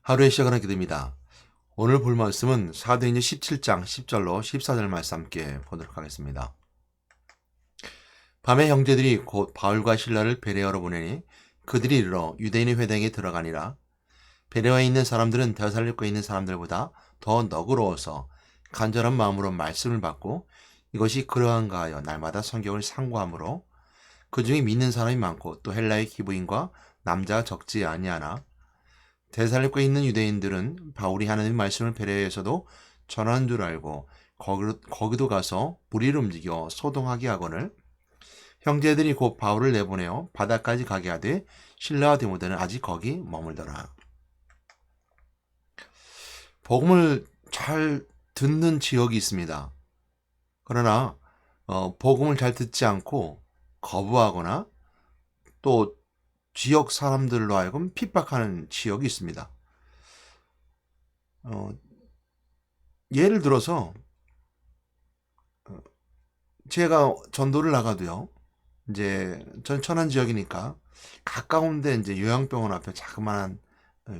하루의 시작을 하게 됩니다. 오늘 볼 말씀은 사도행전 17장 10절로 14절 말씀 함께 보도록 하겠습니다. 밤에 형제들이 곧 바울과 실라를 베레아로 보내니 그들이 이르러 유대인의 회당에 들어가니라. 베레아에 있는 사람들은 데살로니가에 있는 사람들보다 더 너그러워서 간절한 마음으로 말씀을 받고 이것이 그러한가 하여 날마다 성경을 상고하므로 그 중에 믿는 사람이 많고 또 헬라의 기부인과 남자가 적지 아니하나 데살로니가에 있는 유대인들은 바울이 하나님의 말씀을 베레아에서도 전한 줄 알고 거기도 가서 무리를 움직여 소동하게 하거늘 형제들이 곧 바울을 내보내어 바다까지 가게 하되 실라와 디모데는 아직 거기 머물더라. 복음을 잘 듣는 지역이 있습니다. 그러나 복음을 잘 듣지 않고 거부하거나 또 지역 사람들로 하여금 핍박하는 지역이 있습니다. 예를 들어서 제가 전도를 나가도요. 이제 전 천안 지역이니까 가까운데 이제 요양병원 앞에 자그마한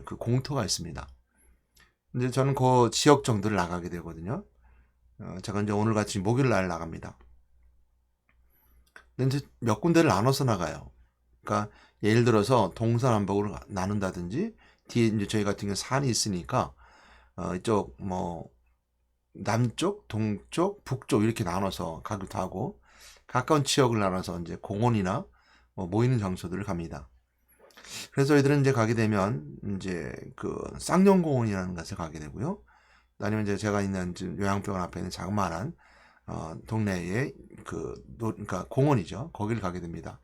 그 공터가 있습니다. 근데 저는 그 지역 정도를 나가게 되거든요. 제가 이제 오늘 같이 목요일 날 나갑니다. 근데 이제 몇 군데를 나눠서 나가요. 그러니까 예를 들어서 동서남북으로 나눈다든지 뒤에 이제 저희 같은 경우 산이 있으니까 이쪽 뭐 남쪽, 동쪽, 북쪽 이렇게 나눠서 가기도 하고 가까운 지역을 나눠서 이제 공원이나 뭐 모이는 장소들을 갑니다. 그래서 저희들은 이제 가게 되면 이제 그 쌍용공원이라는 곳에 가게 되고요. 아니면 이제 제가 있는 요양병원 앞에 있는 자그마한 동네에 그러니까 공원이죠. 거기를 가게 됩니다.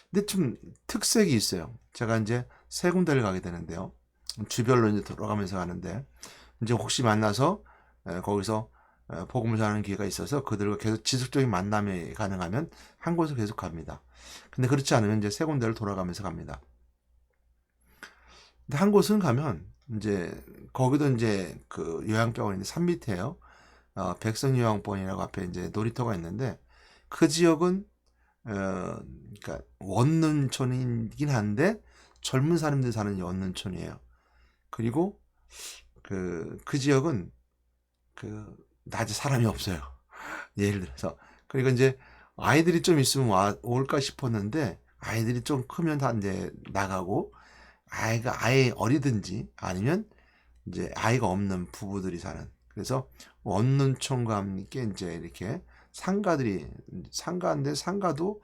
근데 좀 특색이 있어요. 제가 이제 세 군데를 가게 되는데요. 주별로 이제 돌아가면서 가는데 이제 혹시 만나서 거기서 복음을 전하는 기회가 있어서 그들과 계속 지속적인 만남이 가능하면 한 곳을 계속 갑니다. 근데 그렇지 않으면 이제 세 군데를 돌아가면서 갑니다. 근데 한 곳은 가면 이제 거기도 이제 그 요양병원인데 산 밑에요. 백성요양병원이라고 앞에 이제 놀이터가 있는데 그 지역은 그러니까 원룸촌이긴 한데 젊은 사람들 사는 원룸촌이에요. 그리고 그 지역은 낮에 사람이 없어요. 예를 들어서. 그리고 이제 아이들이 좀 있으면 올까 싶었는데 아이들이 좀 크면 다 이제 나가고 아이가 아예 어리든지 아니면 이제 아이가 없는 부부들이 사는. 그래서 원룸촌과 함께 이제 이렇게 상가인데 상가도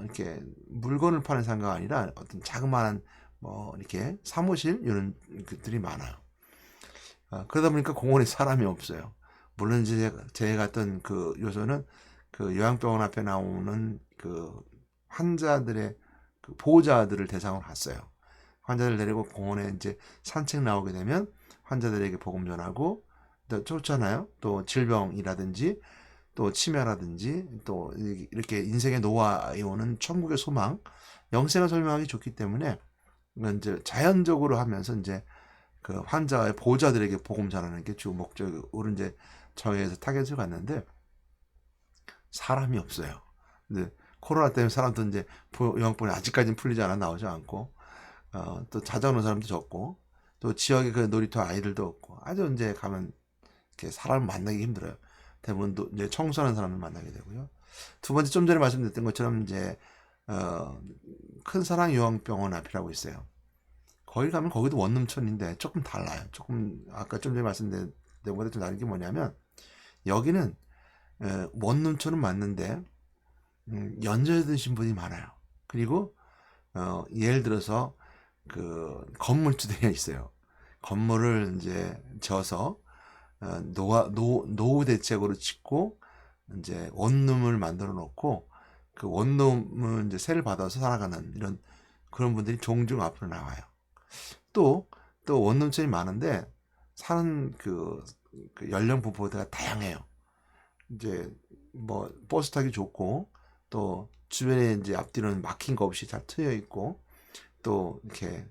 이렇게 물건을 파는 상가가 아니라 어떤 자그마한 뭐 이렇게 사무실 이런 것들이 많아요. 그러다 보니까 공원에 사람이 없어요. 물론 이제 제가 갔던 그 요소는 그 요양병원 앞에 나오는 그 환자들의 그 보호자들을 대상으로 갔어요. 환자들 데리고 공원에 이제 산책 나오게 되면 환자들에게 복음 전하고 또 좋잖아요. 또 질병이라든지 또 치매라든지 또 이렇게 인생의 노화에 오는 천국의 소망, 영생을 설명하기 좋기 때문에 이제 자연적으로 하면서 이제 그 환자의 보호자들에게 복음 전하는 게 주 목적으로 이제 정해서 타겟을 갔는데 사람이 없어요. 근데 코로나 때문에 사람도 이제 요양병원이 아직까지는 풀리지 않아 나오지 않고 또 찾아오는 사람도 적고 또 지역의 그 놀이터 아이들도 없고 아주 이제 가면 이렇게 사람을 만나기 힘들어요. 대부분 이제 청소하는 사람을 만나게 되고요. 두 번째 좀 전에 말씀드렸던 것처럼 이제 큰 사랑 요양병원 앞이라고 있어요. 거기 가면 거기도 원룸촌인데 조금 달라요. 조금 아까 좀 전에 말씀드린 것보다 좀 다른 게 뭐냐면 여기는 원룸촌은 맞는데 연세 드신 분이 많아요. 그리고 예를 들어서 그 건물주택이 있어요. 건물을 이제 져서 노후 대책으로 짓고 이제 원룸을 만들어 놓고 그 원룸을 이제 세를 받아서 살아가는 이런 그런 분들이 종종 앞으로 나와요. 또 원룸촌이 많은데 사는 그 연령 분포가 다양해요. 이제 뭐 버스 타기 좋고 또 주변에 이제 앞뒤로는 막힌 거 없이 잘 트여 있고 또 이렇게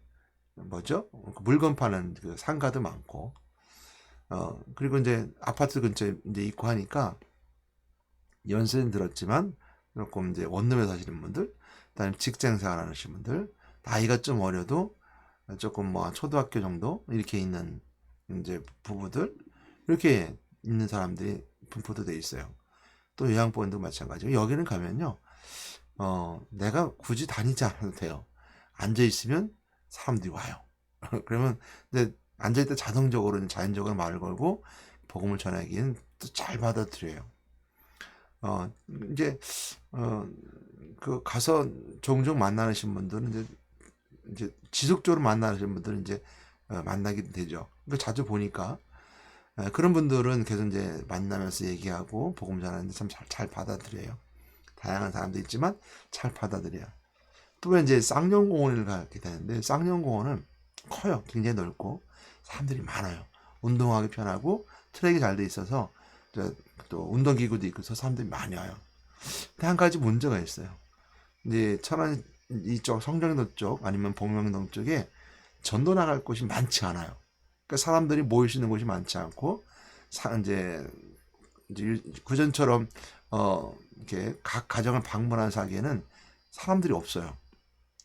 뭐죠? 물건 파는 그 상가도 많고 그리고 이제 아파트 근처에 이제 있고 하니까 연세는 들었지만 조금 이제 원룸에 사시는 분들, 그다음에 직장 생활 하시는 분들, 나이가 좀 어려도 조금 뭐 초등학교 정도 이렇게 있는 이제 부부들 이렇게 있는 사람들이 분포도 돼 있어요. 또 요양본도 마찬가지고 여기는 가면요, 내가 굳이 다니지 않아도 돼요. 앉아 있으면 사람들이 와요. 그러면 이제 앉아 있다 자동적으로 자연적으로 말을 걸고 복음을 전하기엔 또 잘 받아들여요. 이제 그 가서 종종 만나신 분들은 이제 지속적으로 만나시는 분들은 이제 만나게 되죠. 자주 보니까 그런 분들은 계속 이제 만나면서 얘기하고 복음 전하는데 참 잘 받아들여요. 다양한 사람도 있지만 잘 받아들여요. 또 이제 쌍용공원을 가게 되는데 쌍용공원은 커요. 굉장히 넓고 사람들이 많아요. 운동하기 편하고 트랙이 잘 돼 있어서 또 운동기구도 있고서 사람들이 많이 와요. 근데 한 가지 문제가 있어요. 이제 천안 이쪽 성정동 쪽 아니면 복명동 쪽에 전도 나갈 곳이 많지 않아요. 그러니까 사람들이 모일 수 있는 곳이 많지 않고 이제 구전처럼 이렇게 각 가정을 방문한 사기에는 사람들이 없어요.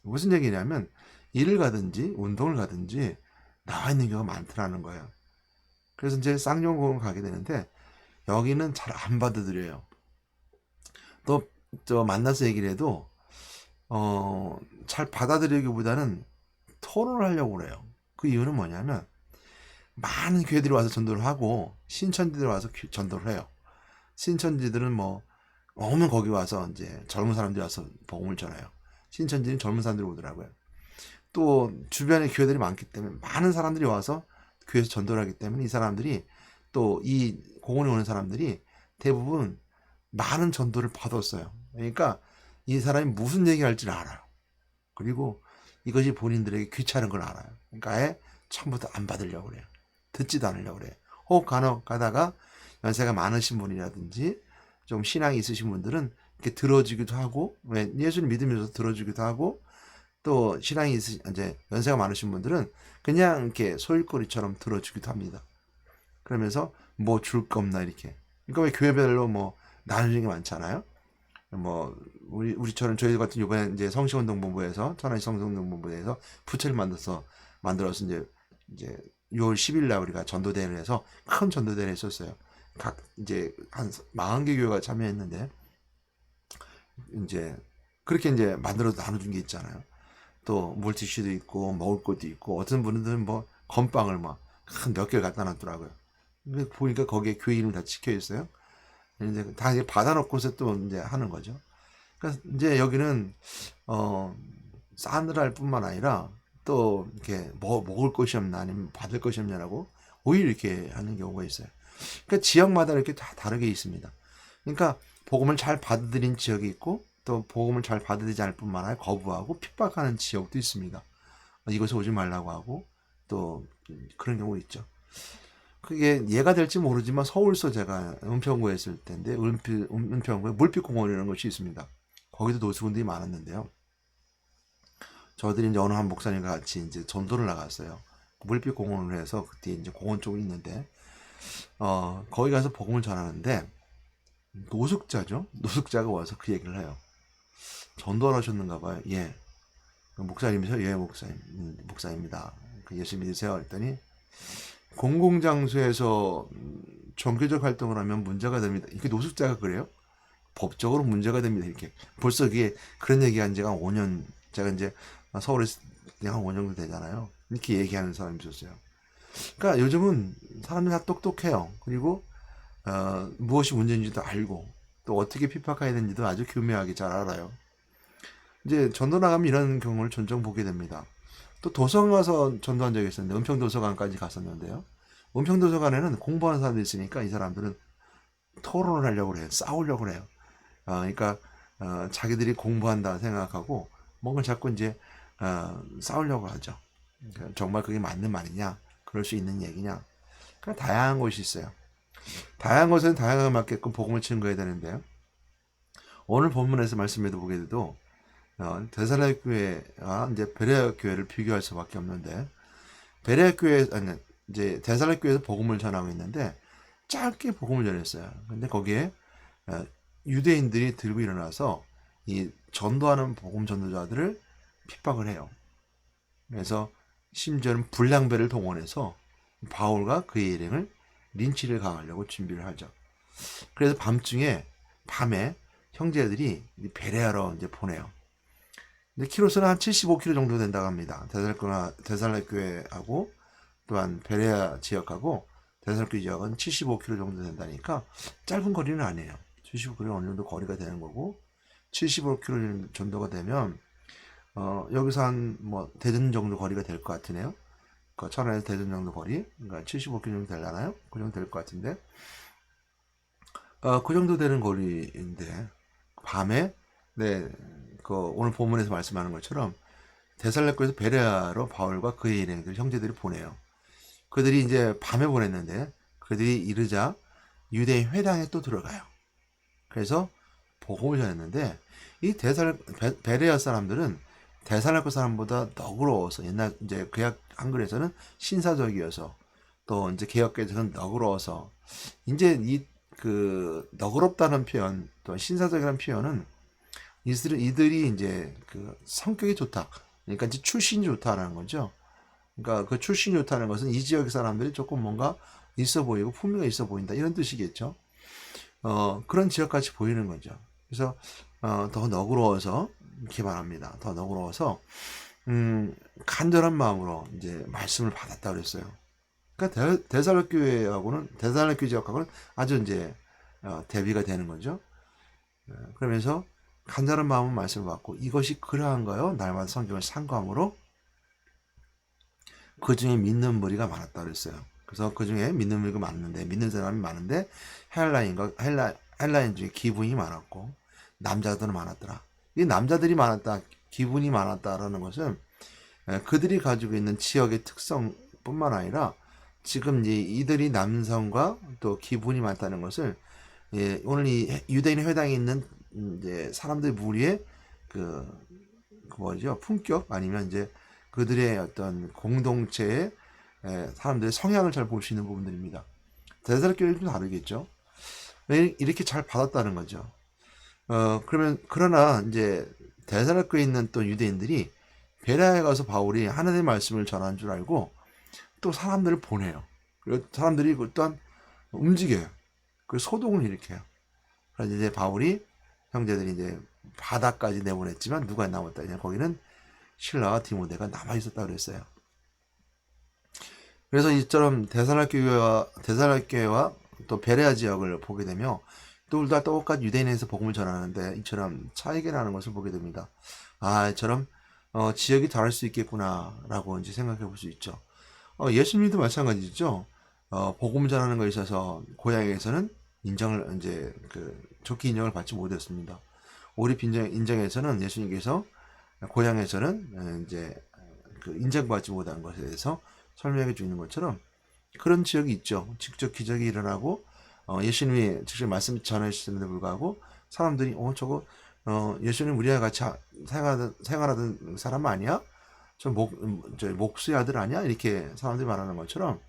무슨 얘기냐면 일을 가든지 운동을 가든지 나와 있는 경우가 많더라는 거예요. 그래서 이제 쌍용공원 가게 되는데 여기는 잘 안 받아들여요. 또 만나서 얘기를 해도 잘 받아들이기보다는 토론을 하려고 그래요. 그 이유는 뭐냐면 많은 교회들이 와서 전도를 하고 신천지들이 와서 전도를 해요. 신천지들은 뭐 오면 거기 와서 이제 젊은 사람들이 와서 복음을 전해요. 신천지는 젊은 사람들이 오더라고요. 또 주변에 교회들이 많기 때문에 많은 사람들이 와서 교회에서 전도를 하기 때문에 이 사람들이 또 이 공원에 오는 사람들이 대부분 많은 전도를 받았어요. 그러니까 이 사람이 무슨 얘기할지를 알아요. 그리고 이것이 본인들에게 귀찮은 걸 알아요. 그러니까 아예 처음부터 안 받으려고 그래요. 듣지도 않으려고 그래요. 혹 간혹 가다가 연세가 많으신 분이라든지 좀 신앙이 있으신 분들은 이렇게 들어주기도 하고, 왜 예수를 믿으면서 들어주기도 하고, 또 신앙이 이제 연세가 많으신 분들은 그냥 이렇게 소일거리처럼 들어주기도 합니다. 그러면서 뭐 줄 거 없나 이렇게. 그러니까 왜 교회별로 뭐 나누는 게 많잖아요. 뭐 우리처럼 저희 같은 이번에 이제 성시운동본부에서 천안시 성시운동본부에서 부처를 만들어서 이제 6월 10일 날 우리가 전도대회를 해서 큰 전도대회를 했었어요. 각 이제 한 40개 교회가 참여했는데 이제 그렇게 이제 만들어서 나눠준 게 있잖아요. 또 물티슈도 있고 먹을 것도 있고 어떤 분들은 뭐 건빵을 막 몇 개를 갖다 놨더라고요. 근데 보니까 거기에 교회 이름 다 찍혀 있어요. 이제 다 이제 받아놓고서 또 이제 하는 거죠. 그러니까 이제 여기는 싸늘할 뿐만 아니라 또 이렇게 뭐 먹을 것이 없나 아니면 받을 것이 없냐라고 오히려 이렇게 하는 경우가 있어요. 그러니까 지역마다 이렇게 다 다르게 있습니다. 그러니까 복음을 잘 받아들인 지역이 있고 또 복음을 잘 받아들이지 않을 뿐만 아니라 거부하고 핍박하는 지역도 있습니다. 이곳에 오지 말라고 하고 또 그런 경우 있죠. 그게 예가 될지 모르지만 서울서 제가 은평구에 있을 때인데 은평구에 물빛공원이라는 것이 있습니다. 거기도 노숙인들이 많았는데요. 저들이 이제 어느 한 목사님과 같이 이제 전도를 나갔어요. 물빛공원을 해서 그때 이제 공원 쪽에 있는데 거기 가서 복음을 전하는데 노숙자가 와서 그 얘기를 해요. 전도를 하셨는가 봐요. 예. 목사님이세요? 예, 목사입니다. 예수 믿으세요? 했더니 공공장소에서 종교적 활동을 하면 문제가 됩니다. 이게 노숙자가 그래요? 법적으로 문제가 됩니다. 이렇게 벌써 그게 그런 얘기한 지가 5년, 제가 이제 서울에서 한 5년 정도 되잖아요. 이렇게 얘기하는 사람이 있었어요. 그러니까 요즘은 사람들이 다 똑똑해요. 그리고 무엇이 문제인지도 알고 또 어떻게 핍박해야 되는지도 아주 교묘하게 잘 알아요. 이제 전도 나가면 이런 경우를 종종 보게 됩니다. 또 도서관 가서 전도한 적이 있었는데 은평도서관까지 갔었는데요. 은평도서관에는 공부하는 사람들이 있으니까 이 사람들은 토론을 하려고 그래요. 싸우려고 그래요. 그러니까 자기들이 공부한다 생각하고 뭔가 자꾸 이제 싸우려고 하죠. 그러니까 정말 그게 맞는 말이냐, 그럴 수 있는 얘기냐. 그러니까 다양한 것이 있어요. 다양한 것은 다양하게 맞게끔 복음을 증거해야 되는데요. 오늘 본문에서 말씀해도 보게 돼도 데살로니가 교회와 이제 베레아 교회를 비교할 수밖에 없는데 베레아 교회 아니 이제 데살로니가 교회에서 복음을 전하고 있는데 짧게 복음을 전했어요. 근데 거기에 유대인들이 들고 일어나서 이 전도하는 복음 전도자들을 핍박을 해요. 그래서 심지어는 불량배를 동원해서 바울과 그의 일행을 린치를 가하려고 준비를 하죠. 그래서 밤에 형제들이 베레아로 이제 보내요. 근데 키로수는 한 75km 정도 된다고 합니다. 데살로니가 교회하고 또한 베레아 지역하고 데살로니가 지역은 75km 정도 된다니까 짧은 거리는 아니에요. 75km는 어느 정도 거리가 되는 거고 75km 정도가 되면 여기서 한 뭐 대전 정도 거리가 될 것 같으네요. 그 천안에서 대전 정도 거리, 그러니까 75km 정도 되려나요? 그 정도 될 것 같은데, 그 정도 되는 거리인데 밤에 그 오늘 본문에서 말씀하는 것처럼 데살로니가에서 베레아로 바울과 그의 일행들 형제들이 보내요. 그들이 이제 밤에 보냈는데 그들이 이르자 유대인 회당에 또 들어가요. 그래서 복음을 전했는데 이 베레아 사람들은 데살로니가 사람보다 너그러워서 옛날 이제 구약 한글에서는 신사적이어서 또 이제 개역에서는 너그러워서 이제 이 그 너그럽다는 표현 또 신사적이라는 표현은 이들이 이제 그 성격이 좋다. 그러니까 이제 출신이 좋다라는 거죠. 그러니까 그 출신이 좋다는 것은 이 지역 사람들이 조금 뭔가 있어 보이고 품위가 있어 보인다 이런 뜻이겠죠. 그런 지역같이 보이는 거죠. 그래서 더 너그러워서 이렇게 말합니다. 더 너그러워서 간절한 마음으로 이제 말씀을 받았다 그랬어요. 그러니까 데살로니가 교회하고는 데살로니가 지역하고는 아주 이제 대비가 되는 거죠. 그러면서 간절한 마음은 말씀을 받고 이것이 그러한가요? 날마다 성경을 상고함으로 그 중에 믿는 무리가 많았다 그랬어요. 그래서 그 중에 믿는 무리가 많은데 믿는 사람이 많은데 헬라인 중에 기분이 많았고 남자들은 많았더라. 이 남자들이 많았다, 기분이 많았다라는 것은 그들이 가지고 있는 지역의 특성뿐만 아니라 지금 이들이 남성과 또 기분이 많다는 것을 오늘 이 유대인 회당에 있는 이제 사람들 무리의 그 뭐죠 품격 아니면 이제 그들의 어떤 공동체의 사람들의 성향을 잘 볼 수 있는 부분들입니다. 데살로니가는 좀 다르겠죠. 이렇게 잘 받았다는 거죠. 그러나 이제 데살로니가에 있는 또 유대인들이 베레아에 가서 바울이 하나님의 말씀을 전한 줄 알고 또 사람들을 보내요. 그리고 사람들이 또한 움직여요. 그 소동을 일으켜요. 그래서 이제 바울이 형제들이 이제 바다까지 내보냈지만 누가 남았다. 그냥 거기는 실라와 디모데가 남아 있었다 그랬어요. 그래서 이처럼 데살로니가와 또 베레아 지역을 보게 되며 둘 다 똑같이 유대인에서 복음을 전하는데 이처럼 차이가 나는 것을 보게 됩니다. 이처럼 지역이 다를 수 있겠구나라고 이제 생각해 볼 수 있죠. 예수님도 마찬가지죠. 복음을 전하는 것에 있어서 고향에서는 인정을 이제 좋게 인정을 받지 못했습니다. 오립 인정에서는 예수님께서 고향에서는 이제 인정받지 못한 것에 대해서 설명해 주는 것처럼 그런 지역이 있죠. 직접 기적이 일어나고 예수님이 직접 말씀 전하시는데 불구하고 사람들이 저거 예수님 우리와 같이 생활하던 사람 아니야? 저 목수의 아들 아니야? 이렇게 사람들이 말하는 것처럼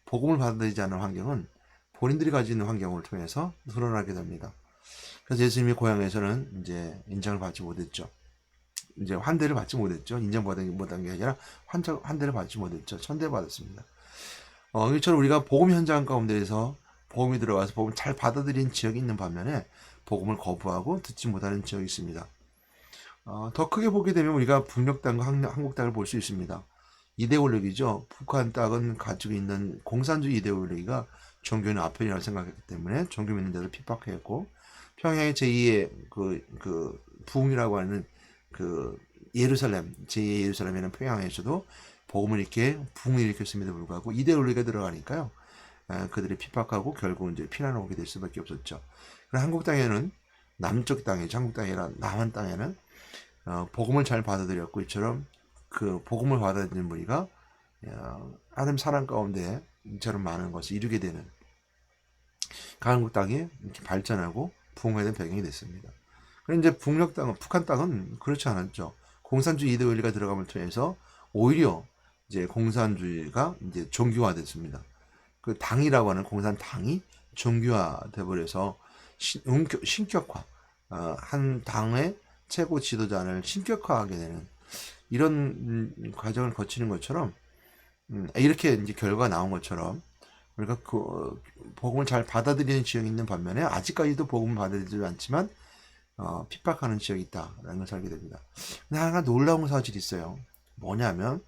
복음을 받아들이지 않는 환경은 본인들이 가지고 있는 환경을 통해서 드러나게 됩니다. 그래서 예수님의 고향에서는 이제 인정을 받지 못했죠. 이제 환대를 받지 못했죠. 인정받지 못한 게 아니라 환대를 받지 못했죠. 천대받았습니다. 이처럼 우리가 복음 현장 가운데에서 복음이 들어와서 복음을 잘 받아들인 지역이 있는 반면에 복음을 거부하고 듣지 못하는 지역이 있습니다. 더 크게 보게 되면 우리가 북녘 땅과 한국 땅을 볼 수 있습니다. 이데올로기죠. 북한 땅은 가지고 있는 공산주의 이데올로기가 종교는 아편이라고 생각했기 때문에 종교 믿는 자를 핍박했고 평양의 제2의 그 부흥이라고 하는 그 예루살렘 제2의 예루살렘이라는 평양에서도 복음을 이렇게 부흥을 일으켰음에도 불구하고 이데올로기가 들어가니까요. 그들이 핍박하고 결국 이제 피난을 오게 될 수밖에 없었죠. 그럼 한국 땅에는 남쪽 땅이죠. 한국 땅이 아니라 남한 땅에는 복음을 잘 받아들였고 이처럼 그 복음을 받아들이는 무리가 하나님 사랑 가운데 이처럼 많은 것을 이루게 되는 한국 땅이 이렇게 발전하고 부흥하는 배경이 됐습니다. 그런데 이제 북녘 땅은 북한 땅은 그렇지 않았죠. 공산주의 이데올로기가 들어감을 통해서 오히려 이제 공산주의가 이제 종교화됐습니다. 그 당이라고 하는 공산당이 종교화돼 버려서 신격화 한 당의 최고 지도자를 신격화하게 되는 이런 과정을 거치는 것처럼 이렇게 이제 결과가 나온 것처럼 우리가 그 복음을 잘 받아들이는 지역이 있는 반면에 아직까지도 복음을 받아들이지 않지만 핍박하는 지역이 있다라는 것을 알게 됩니다. 근데 하나 놀라운 사실이 있어요. 뭐냐면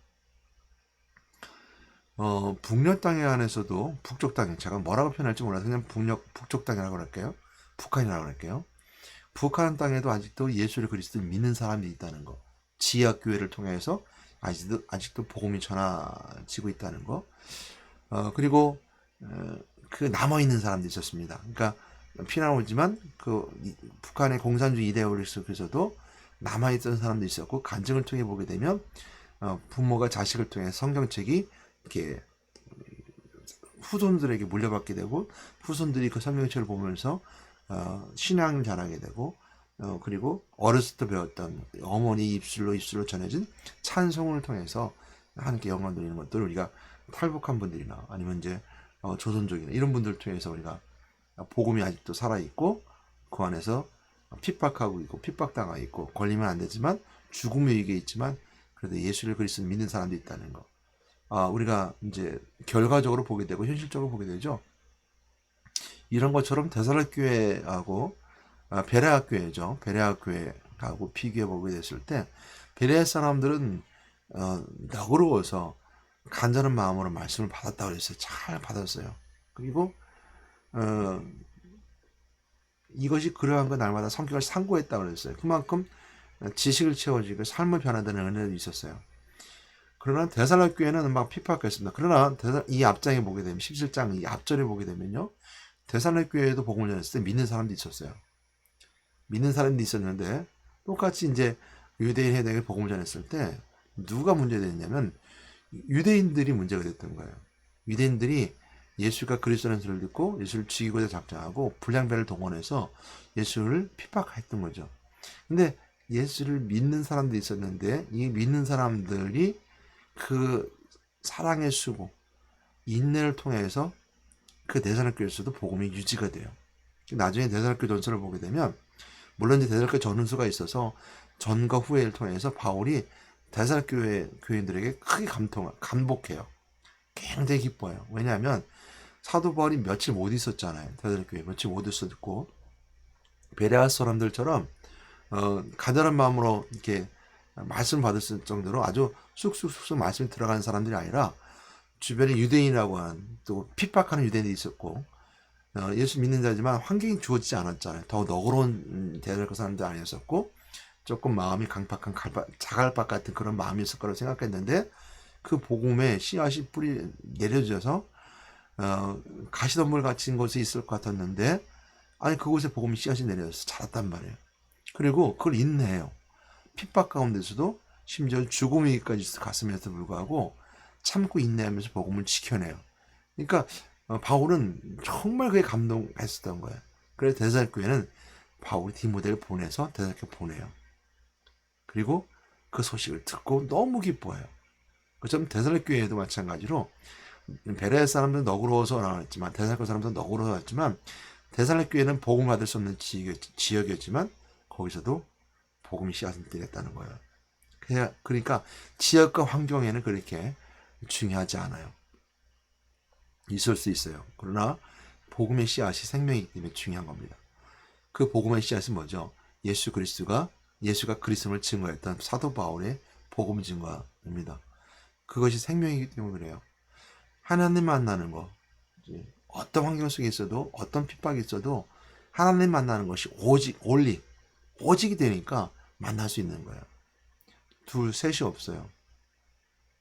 북녘 땅에 안에서도 북쪽 땅에 제가 뭐라고 표현할지 몰라서 그냥 북쪽 땅이라고 할게요. 북한이라고 할게요. 북한 땅에도 아직도 예수를 그리스도를 믿는 사람이 있다는 거. 지역 교회를 통해서 아직도 복음이 전해지고 있다는 거. 그리고 그 남아 있는 사람도 있었습니다. 그러니까 피난 오지만 그 북한의 공산주의 이데올리 속에서도 남아 있던 사람도 있었고 간증을 통해 보게 되면 부모가 자식을 통해 성경책이 이렇게 후손들에게 물려받게 되고 후손들이 그 성경책을 보면서 신앙을 잘하게 되고 그리고 어렸을 때 배웠던 어머니 입술로 전해진 찬송을 통해서 하나님께 영광 돌리는 것들을 우리가 탈북한 분들이나 아니면 이제 조선족이나 이런 분들 통해서 우리가 복음이 아직도 살아있고 그 안에서 핍박하고 있고 핍박당하고 있고 걸리면 안 되지만 죽음의 위기에 있지만 그래도 예수를 그리스도 믿는 사람도 있다는 거. 우리가 이제 결과적으로 보게 되고 현실적으로 보게 되죠. 이런 것처럼 데살로 교회하고 베레아 교회죠. 베레아 교회하고 비교해 보게 됐을 때 베레아 사람들은 너그러워서 간절한 마음으로 말씀을 받았다고 그랬어요. 잘 받았어요. 그리고 이것이 그러한 거 날마다 성격을 상고했다고 그랬어요. 그만큼 지식을 채워지고 삶을 변화되는 은혜도 있었어요. 그러나 데살로 교회는 막 핍박했습니다. 그러나 이 앞장에 보게 되면 17장 이 앞절에 보게 되면요. 데살로 교회에도 복음을 전했을 때 믿는 사람도 있었어요. 믿는 사람도 있었는데 똑같이 이제 유대인 회당에 복음을 전했을 때 누가 문제가 됐냐면 유대인들이 문제가 됐던 거예요. 유대인들이 예수가 그리스도라는 소리를 듣고 예수를 죽이고자 작정하고 불량배를 동원해서 예수를 핍박했던 거죠. 근데 예수를 믿는 사람들이 있었는데 이 믿는 사람들이 그 사랑의 수고, 인내를 통해서 그 데살로 교회에서도 복음이 유지가 돼요. 나중에 데살로 교회 전서를 보게 되면 물론 이제 데살로 교회 전후수가 있어서 전과 후회를 통해서 바울이 데살로 교회 교인들에게 크게 감복해요. 굉장히 기뻐요. 왜냐하면 사도 바울이 며칠 못 있었잖아요. 데살로 교회 며칠 못 있었고 베레아 사람들처럼 간절한 마음으로 이렇게 말씀 받을 정도로 아주 쑥쑥쑥 말씀이 들어가는 사람들이 아니라 주변에 유대인이라고 하는 또 핍박하는 유대인들이 있었고 예수 믿는 자지만 환경이 주어지지 않았잖아요. 더 너그러운 데살로 사람들 아니었었고 조금 마음이 강팍한 자갈밭 같은 그런 마음이었을 거라고 생각했는데 그 복음의 씨앗이 뿌리 내려져서 가시덤불 같은 곳에 있을 것 같았는데 아니 그곳에 복음이 씨앗이 내려져서 자랐단 말이에요. 그리고 그걸 인내해요. 핍박 가운데서도 심지어 죽음이기까지 갔음에도 불구하고 참고 인내하면서 복음을 지켜내요. 그러니까 바울은 정말 그게 감동했었던 거예요. 그래서 데살로 교회는 바울이 디모데를 보내서 데살로 교회 보내요. 그리고 그 소식을 듣고 너무 기뻐해요. 그처럼 데살로 교회에도 마찬가지로 베레아 사람들은 너그러워서 나왔지만 데살로 사람들은 너그러워서 왔지만 데살로 교회는 복음 받을 수 없는 지역이었지만 거기서도 복음이 씨앗을 떼겠다는 거예요. 그러니까 지역과 환경에는 그렇게 중요하지 않아요. 있을 수 있어요. 그러나 복음의 씨앗이 생명이기 때문에 중요한 겁니다. 그 복음의 씨앗은 뭐죠? 예수가 그리스도를 증거했던 사도 바울의 복음 증거입니다. 그것이 생명이기 때문에 그래요. 하나님 만나는 거, 어떤 환경 속에 있어도 어떤 핍박이 있어도 하나님 만나는 것이 오직이 되니까 만날 수 있는 거예요. 둘, 셋이 없어요.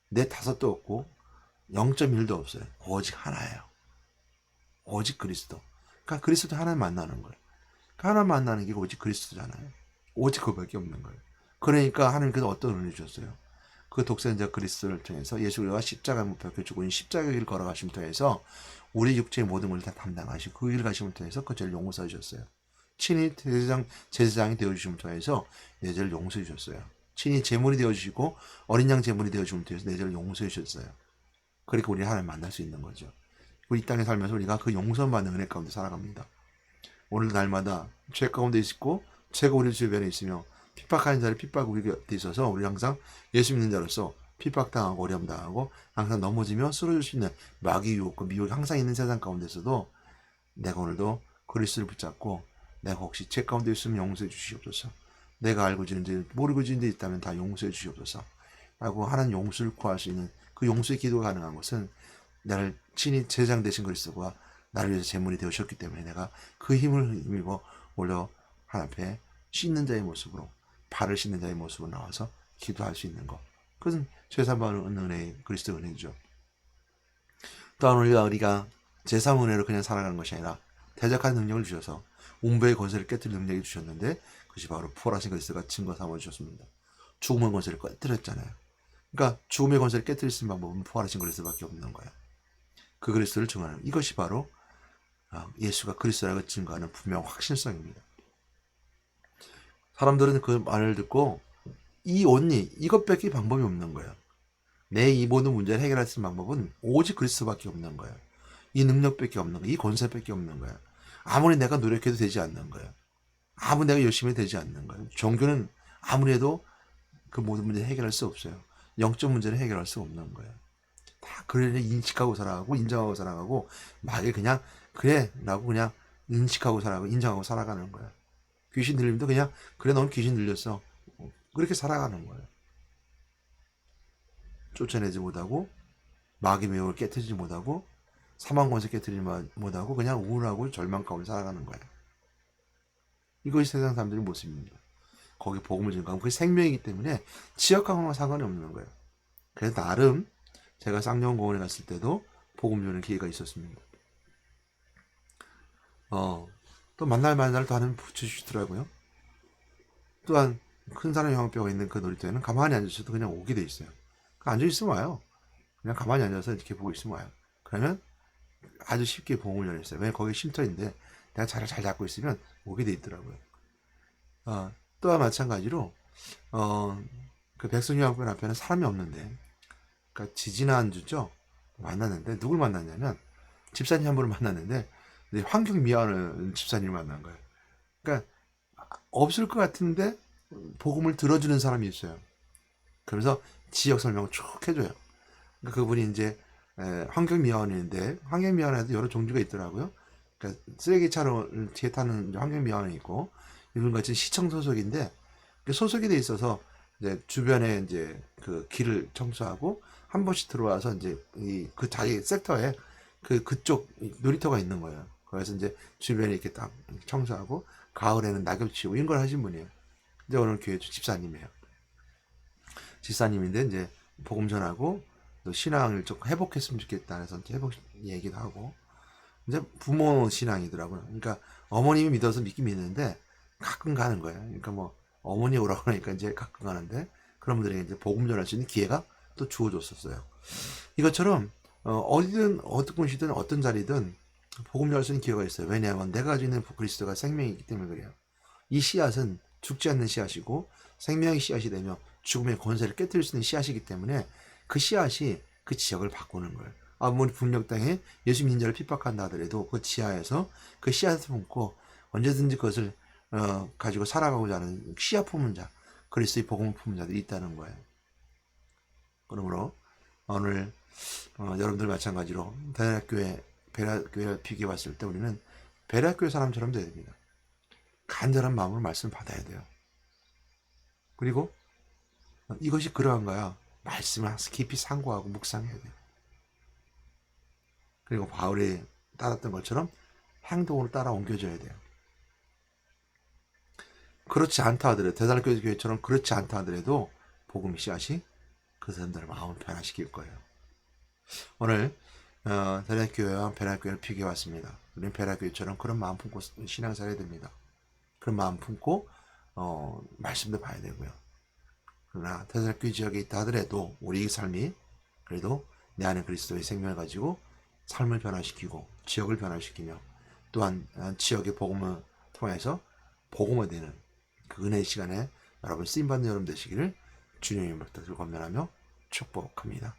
넷, 다섯도 없고 0.1도 없어요. 오직 하나예요. 오직 그리스도. 그러니까 그리스도 하나님 만나는 거예요. 그러니까 하나님 만나는 게 오직 그리스도잖아요. 오직 그밖에 없는 거예요. 그러니까 하나님께서 어떤 은혜 주셨어요? 그 독생자 그리스도를 통해서 예수가 십자가에 못 박혀 죽고 십자가의 길 걸어가심을 통해서 우리 육체의 모든 것을 다 담당하시고 그 길 가심을 통해서 그 죄를 용서해 주셨어요. 친히 제사장이 되어주심을 통해서 내 죄를 용서해 주셨어요. 친히 제물이 되어주시고 어린 양 제물이 되어주심을 통해서 내 죄를 용서해 주셨어요. 그러니까 우리 하나님 만날 수 있는 거죠. 우리 이 땅에 살면서 우리가 그 용서받는 은혜 가운데 살아갑니다. 오늘 날마다 죄 가운데 있고 죄가 우리 주변에 있으며 핍박하는 자를 핍박 우리 곁에 있어서 우리 항상 예수 믿는 자로서 핍박당하고 어려움당하고 항상 넘어지며 쓰러질 수 있는 마귀의 유혹과 미혹이 항상 있는 세상 가운데서도 내가 오늘도 그리스도를 붙잡고 내가 혹시 죄 가운데 있으면 용서해 주시옵소서. 내가 알고 지는지 모르고 지는 데 있다면 다 용서해 주시옵소서. 라고 하나님 용서를 구할 수 있는 그 용서의 기도가 가능한 것은 나를 친히 제장 되신 그리스도가 나를 위해서 제물이 되으셨기 때문에 내가 그 힘을 힘입어 올려 하나님 앞에 씻는 자의 모습으로 발을 씻는 자의 모습으로 나와서 기도할 수 있는 것. 그것은 죄사함받는 은혜의 그리스도 은혜죠. 또한 우리가 제3 은혜로 그냥 살아가는 것이 아니라 대적한 능력을 주셔서 운배의 권세를 깨뜨릴 능력이 주셨는데 그것이 바로 부활하신 그리스도가 증거 삼아 주셨습니다. 죽음의 권세를 깨뜨렸잖아요. 그러니까 죽음의 권세를 깨뜨릴 수 있는 방법은 부활하신 그리스도밖에 없는 거예요. 그 그리스도를 증거하는 이것이 바로 예수가 그리스도라고 증거하는 분명 확신성입니다. 사람들은 그 말을 듣고 이것밖에 방법이 없는 거예요. 내 이 모든 문제를 해결할 수 있는 방법은 오직 그리스도밖에 없는 거예요. 이 능력밖에 없는 거예요. 이 권세밖에 없는 거예요. 아무리 내가 노력해도 되지 않는 거예요. 아무리 내가 열심히 해도 되지 않는 거예요. 종교는 아무리 해도 그 모든 문제를 해결할 수 없어요. 영적 문제를 해결할 수 없는 거예요. 다 그래 인식하고 살아가고 인정하고 살아가고 막에 그냥 그래 라고 그냥 인식하고 살아가고 인정하고 살아가는 거예요. 귀신 들림도 그냥 그래 넌 귀신 들렸어. 그렇게 살아가는 거예요. 쫓아내지 못하고 마귀 매혹을 깨뜨리지 못하고 사망권세 깨뜨리지 못하고 그냥 우울하고 절망 가운데 살아가는 거예요. 이것이 세상 사람들의 모습입니다. 거기 복음을 증거하면 그게 생명이기 때문에 지역하고는 상관이 없는 거예요. 그래서 나름 제가 쌍용공원에 갔을 때도 복음 전하는 기회가 있었습니다. 또 만날 또 하는 붙여주시더라고요. 또한 큰 사람 영향뼈가 있는 그 놀이터에는 가만히 앉으셔도 그냥 오게 돼 있어요. 앉아있으면 와요. 그냥 가만히 앉아서 이렇게 보고 있으면 와요. 그러면 아주 쉽게 복음을 전했어요. 왜냐면 거기 쉼터인데 내가 잘 잡고 있으면 오게 돼 있더라고요. 또한 마찬가지로 그 백선유학교 앞에는 사람이 없는데 그러니까 지지난주죠. 만났는데 누굴 만났냐면 집사님 한 분을 만났는데 환경 미화하는 집사님을 만난 거예요. 그러니까 없을 것 같은데 복음을 들어주는 사람이 있어요. 그래서 지역 설명을 쭉 해줘요. 그러니까 그분이 이제 환경미화원인데 환경미화원에도 여러 종류가 있더라고요. 그러니까 쓰레기차로 뒤에 타는 환경미화원이 있고 이분 같이 시청 소속인데 소속이 돼 있어서 이제 주변에 이제 그 길을 청소하고 한 번씩 들어와서 이제 그 자기 섹터에 그쪽 놀이터가 있는 거예요. 그래서 이제 주변에 이렇게 딱 청소하고 가을에는 낙엽 치우고 이런 걸 하신 분이에요. 근데 오늘 교회 집사님이에요. 집사님인데 이제 복음 전하고 또 신앙을 좀 회복했으면 좋겠다 해서 이제 회복 얘기도 하고 이제 부모 신앙이더라고요. 그러니까 어머님이 믿어서 믿긴 믿는데 가끔 가는 거예요. 그러니까 뭐 어머니 오라고 하니까 이제 가끔 가는데 그런 분들에게 이제 복음 전할 수 있는 기회가 또 주어졌었어요. 이것처럼 어디든 어떤 곳이든 어떤 자리든 복음 전할 수 있는 기회가 있어요. 왜냐하면 내가 가지고 있는 그리스도가 생명이기 때문에 그래요. 이 씨앗은 죽지 않는 씨앗이고 생명의 씨앗이 되며 죽음의 권세를 깨뜨릴 수 있는 씨앗이기 때문에 그 씨앗이 그 지역을 바꾸는 거예요. 아무리 분력 땅에 예수 믿는 자를 핍박한다 하더라도 그 지하에서 그 씨앗을 품고 언제든지 그것을 가지고 살아가고자 하는 씨앗 품은 자, 그리스도의 복음을 품은 자들이 있다는 거예요. 그러므로 오늘 여러분들 마찬가지로 대학교에 베라교회를 비교해 봤을 때 우리는 베라교회 사람처럼 돼야 됩니다. 간절한 마음으로 말씀을 받아야 돼요. 그리고 이것이 그러한가요? 말씀을 깊이 상고하고 묵상해야 돼요. 그리고 바울이 따랐던 것처럼 행동으로 따라 옮겨져야 돼요. 그렇지 않다 하더라도 대살교회 교회처럼 그렇지 않다 하더라도 복음 씨앗이 그 사람들의 마음을 변화시킬 거예요. 오늘 대살교회와 베라교회를 비교해 왔습니다. 우리는 베라교회처럼 그런 마음 품고 신앙생활 해야 됩니다. 그런 마음 품고 말씀도 봐야 되고요. 그러나 대살교회 지역에 있다 하더라도 우리의 삶이 그래도 내 안에 그리스도의 생명을 가지고 삶을 변화시키고 지역을 변화시키며 또한 지역의 복음을 통해서 복음화되는 그 은혜의 시간에 여러분 쓰임받는 여러분 되시기를 주님의 말씀을 권면하며 축복합니다.